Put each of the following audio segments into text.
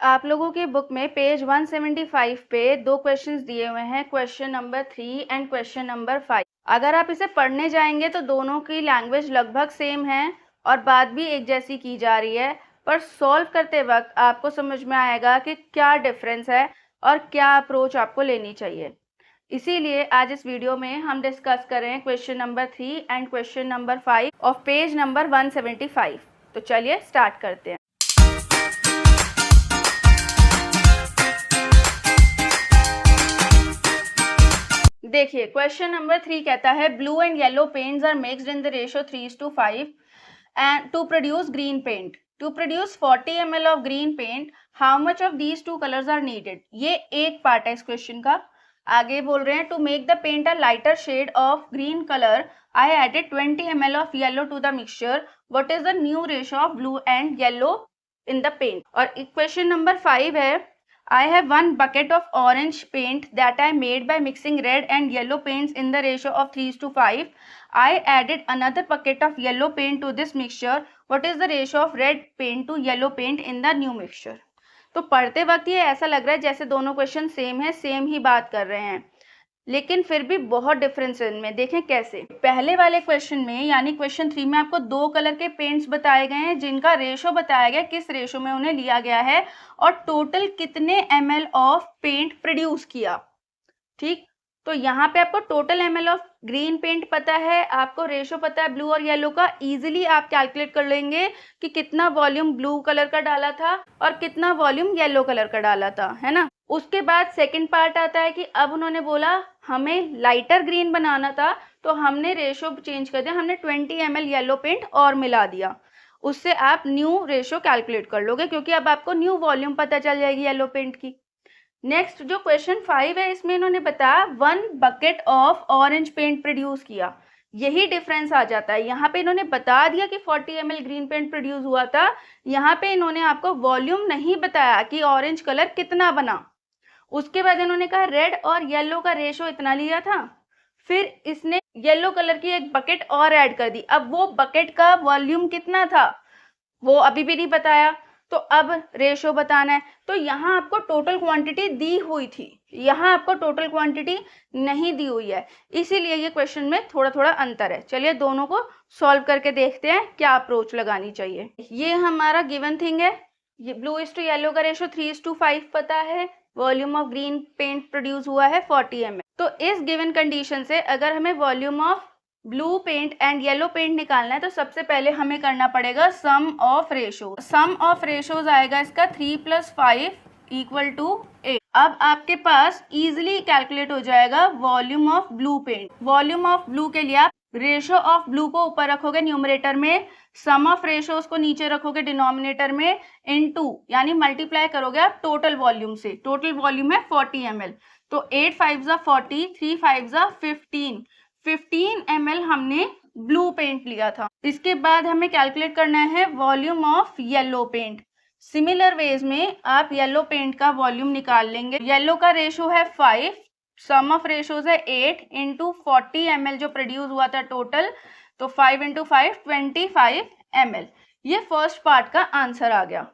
आप लोगों की बुक में पेज 175 पे दो क्वेश्चंस दिए हुए हैं, question number 3 and question number 5। अगर आप इसे पढ़ने जाएंगे तो दोनों की लैंग्वेज लगभग सेम है और बात भी एक जैसी की जा रही है, पर सॉल्व करते वक्त आपको समझ में आएगा कि क्या डिफरेंस है और क्या अप्रोच आपको लेनी चाहिए। इसीलिए आज इस वीडियो में हम डिस्कस करें question number 3 and question number 5 of page number 175। तो चलिए स्टार्ट करते हैं। देखिए क्वेश्चन नंबर 3 कहता है blue and yellow paints are mixed in the ratio 3:5 and to produce green paint. To produce 40 ml of green paint, how much of these two colors are needed? ये एक part है इस question का। आगे बोल रहे हैं to make the paint a lighter shade of green color, I added 20 ml of yellow to the mixture. What is the new ratio of blue and yellow in the paint? और question number 5 है I have one bucket of orange paint that I made by mixing red and yellow paints in the ratio of 3:5. I added another bucket of yellow paint to this mixture. What is the ratio of red paint to yellow paint in the new mixture? तो पढ़ते वक्त ये ऐसा लग रहा है जैसे दोनों क्वेश्चन सेम है, सेम ही बात कर रहे हैं, लेकिन फिर भी बहुत डिफरेंस है इनमें। देखें कैसे। पहले वाले क्वेश्चन में यानी क्वेश्चन 3 में आपको दो कलर के पेंट्स बताए गए हैं जिनका रेशो बताया गया, किस रेशो में उन्हें लिया गया है और टोटल कितने ml ऑफ पेंट प्रोड्यूस किया। ठीक, तो यहाँ पे आपको total ml of green paint पता है, आपको रेशो पता है ब्लू और येलो का। इजीली आप कैलकुलेट कर लेंगे कि कितना वॉल्यूम ब्लू कलर का डाला था और कितना वॉल्यूम येलो कलर का डाला था, है ना। उसके बाद सेकंड पार्ट आता है कि अब उन्होंने बोला हमें लाइटर ग्रीन बनाना था, तो हमने रेशो चेंज कर दिया, हमने 20 ml येलो पेंट और मिला दिया। उससे आप न्यू रेशो कैलकुलेट कर लोगे क्योंकि अब आपको न्यू वॉल्यूम पता चल जाएगी येलो पेंट की। नेक्स्ट जो क्वेश्चन 5 है इसमें इन्होंने बताया 1 bucket of orange paint produce किया। यही डिफरेंस आ जाता है। यहाँ पे इन्होंने बता दिया कि 40 ml ग्रीन पेंट प्रोड्यूस हुआ था, यहाँ पे इन्होंने आपको वॉल्यूम नहीं बताया कि ऑरेंज कलर कितना बना। उसके बाद इन्होंने कहा रेड और येलो का रेशो इतना लिया था, फिर इसने येलो कलर की एक बकेट और ऐड कर दी। अब वो बकेट का वॉल्यूम कितना था वो अभी भी नहीं बताया, तो अब रेशो बताना है। तो यहाँ आपको टोटल क्वांटिटी दी हुई थी, यहाँ आपको टोटल क्वांटिटी नहीं दी हुई है, इसीलिए ये क्वेश्चन में थोड़ा थोड़ा अंतर है। चलिए दोनों को सॉल्व करके देखते हैं क्या अप्रोच लगानी चाहिए। ये हमारा गिवन थिंग है, ये ब्लू इज टू येलो का रेशो 3:5 पता है, volume of green paint produce हुआ है 40 ml। तो इस गिवन कंडीशन से अगर हमें volume of blue paint and yellow paint निकालना है तो सबसे पहले हमें करना पड़ेगा sum of ratio. Sum of ratios आएगा इसका 3 + 5 = 8। अब आपके पास इजीली कैलकुलेट हो जाएगा volume of blue paint. Volume of blue के लिए आप रेशो ऑफ ब्लू को ऊपर रखोगे न्यूमरेटर में, सम ऑफ रेशोज को नीचे रखोगे डिनोमिनेटर में, इनटू यानी मल्टीप्लाई करोगे आप टोटल वॉल्यूम से। टोटल वॉल्यूम है 40 ml, तो 8 5 = 40, 3 5 = 15 ml हमने ब्लू पेंट लिया था। इसके बाद हमें कैलकुलेट करना है volume of yellow paint. Similar ways में आप येलो पेंट का वॉल्यूम निकाल लेंगे। येलो का रेशो है 5, सम ऑफ रेशोज है 8 × 40 ml जो प्रोड्यूस हुआ था टोटल, तो 5 × 5 25 ml। ये फर्स्ट पार्ट का आंसर आ गया।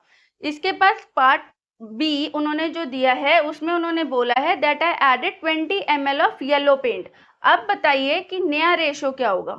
इसके बाद पार्ट बी उन्होंने जो दिया है उसमें उन्होंने बोला है that I added 20 ml of yellow paint. अब बताइए कि नया रेशो क्या होगा।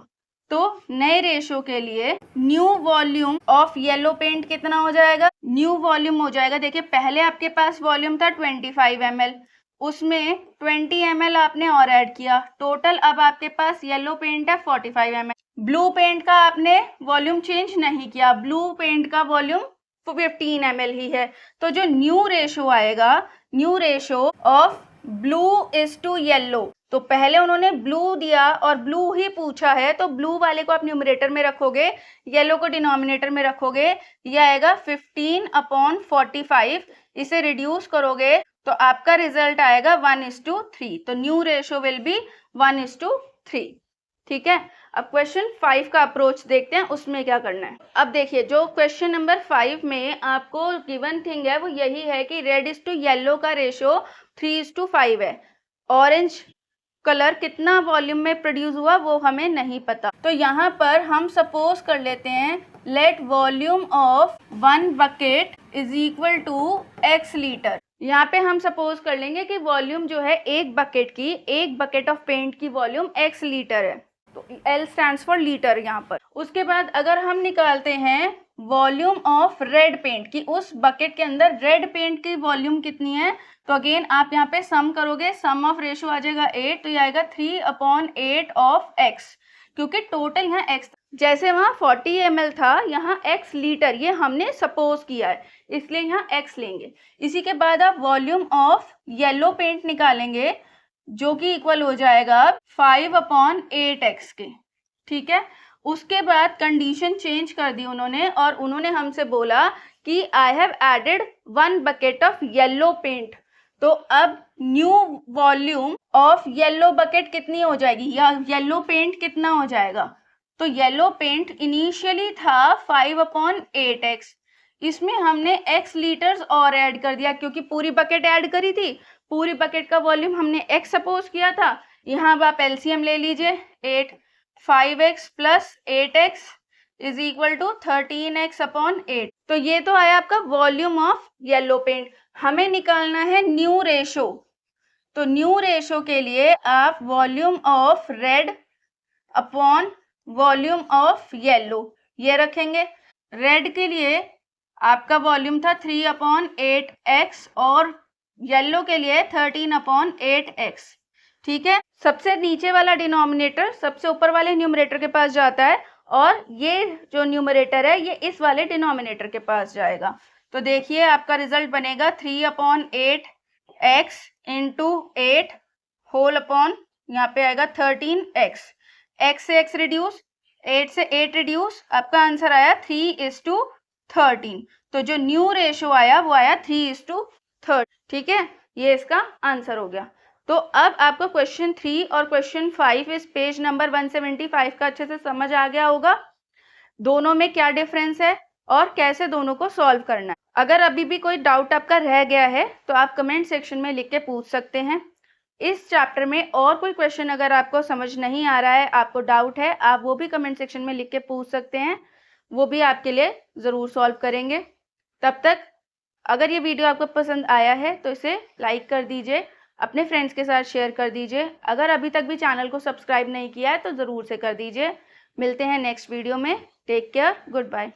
तो नए रेशो के लिए new volume of yellow paint कितना हो जाएगा, न्यू वॉल्यूम हो जाएगा। देखिए पहले आपके पास वॉल्यूम था 25 ml, उसमें 20 ml आपने और ऐड किया, टोटल अब आपके पास येलो पेंट है 45 ml। ब्लू पेंट का आपने वॉल्यूम चेंज नहीं किया, ब्लू पेंट का वॉल्यूम 15 ml ही है। तो जो न्यू रेशो आएगा, new ratio of blue is to yellow, तो पहले उन्होंने ब्लू दिया और ब्लू ही पूछा है, तो ब्लू वाले को आप न्यूमरेटर में रखोगे, येलो को डिनोमिनेटर में रखोगे। ये आएगा 15/45। इसे रिड्यूस करोगे तो आपका रिजल्ट आएगा 1:3। तो न्यू रेशो विल बी 1:3। ठीक है, अब क्वेश्चन 5 का अप्रोच देखते हैं, उसमें क्या करना है। अब देखिए जो क्वेश्चन नंबर 5 में आपको गिवन थिंग है वो यही है कि रेड इज टू येलो का रेशो 3:5 है। ऑरेंज कलर कितना वॉल्यूम में प्रोड्यूस हुआ वो हमें नहीं पता, तो यहाँ पर हम सपोज कर लेते हैं let volume of 1 bucket is equal to x litre. यहाँ पे हम सपोज कर लेंगे कि वॉल्यूम जो है एक बकेट ऑफ पेंट की वॉल्यूम x लीटर है, तो L स्टैंड्स फॉर लीटर यहाँ पर। उसके बाद अगर हम निकालते हैं वॉल्यूम ऑफ रेड पेंट की, उस बकेट के अंदर रेड पेंट की वॉल्यूम कितनी है, तो अगेन आप यहाँ पे सम करोगे, सम ऑफ रेशो आ जाएगा 8, तो ये आएगा 3/8 ऑफ x, क्योंकि टोटल यहाँ x, जैसे वहाँ 40 ml था, यहाँ x लीटर, ये हमने सपोज किया है इसलिए यहाँ x लेंगे। इसी के बाद आप वॉल्यूम ऑफ येलो पेंट निकालेंगे जो कि इक्वल हो जाएगा 5/8x के, ठीक है। उसके बाद कंडीशन चेंज कर दी उन्होंने और उन्होंने हमसे बोला कि I have added 1 bucket of yellow paint, तो अब new volume of yellow bucket कितनी हो जाएगी या येलो पेंट कितना हो जाएगा, तो येलो पेंट इनिशियली था 5/8x, इसमें हमने x लीटर्स और ऐड कर दिया क्योंकि पूरी बकेट ऐड करी थी, पूरी बकेट का वॉल्यूम हमने x सपोज किया था। यहाँ अब आप एलसीएम ले लीजिए, 5x plus 8x is equal to 13x/8, तो ये तो आया आपका वॉल्यूम ऑफ येलो पेंट। हमें निकालना है न्यू रेशो, तो न्यू रेशो के लिए आप volume of red upon volume of yellow ये रखेंगे। रेड के लिए आपका वॉल्यूम था 3/8x और येलो के लिए 13/8x, ठीक है। सबसे नीचे वाला डिनोमिनेटर सबसे ऊपर वाले न्यूमरेटर के पास जाता है और ये जो न्यूमरेटर है ये इस वाले डिनोमिनेटर के पास जाएगा। तो देखिए आपका रिजल्ट बनेगा 3/8x इंटू 8 होल अपॉन यहाँ पे आएगा 13x, x से x रिड्यूस, 8 से 8 रिड्यूस, आपका आंसर आया 3:13। तो जो न्यू रेशो आया वो आया 3:13, ठीक है, ये इसका आंसर हो गया। तो अब आपको क्वेश्चन 3 और क्वेश्चन 5 इस पेज नंबर 175 का अच्छे से समझ आ गया होगा, दोनों में क्या डिफरेंस है और कैसे दोनों को सॉल्व करना है। अगर अभी भी कोई डाउट आपका रह गया है तो आप कमेंट सेक्शन में लिख के पूछ सकते हैं। इस चैप्टर में और कोई क्वेश्चन अगर आपको समझ नहीं आ रहा है, आपको डाउट है, आप वो भी कमेंट सेक्शन में लिख के पूछ सकते हैं, वो भी आपके लिए ज़रूर सॉल्व करेंगे। तब तक अगर ये वीडियो आपको पसंद आया है तो इसे लाइक कर दीजिए, अपने फ्रेंड्स के साथ शेयर कर दीजिए। अगर अभी तक भी चैनल को सब्सक्राइब नहीं किया है तो ज़रूर से कर दीजिए। मिलते हैं नेक्स्ट वीडियो में। Take care, good bye.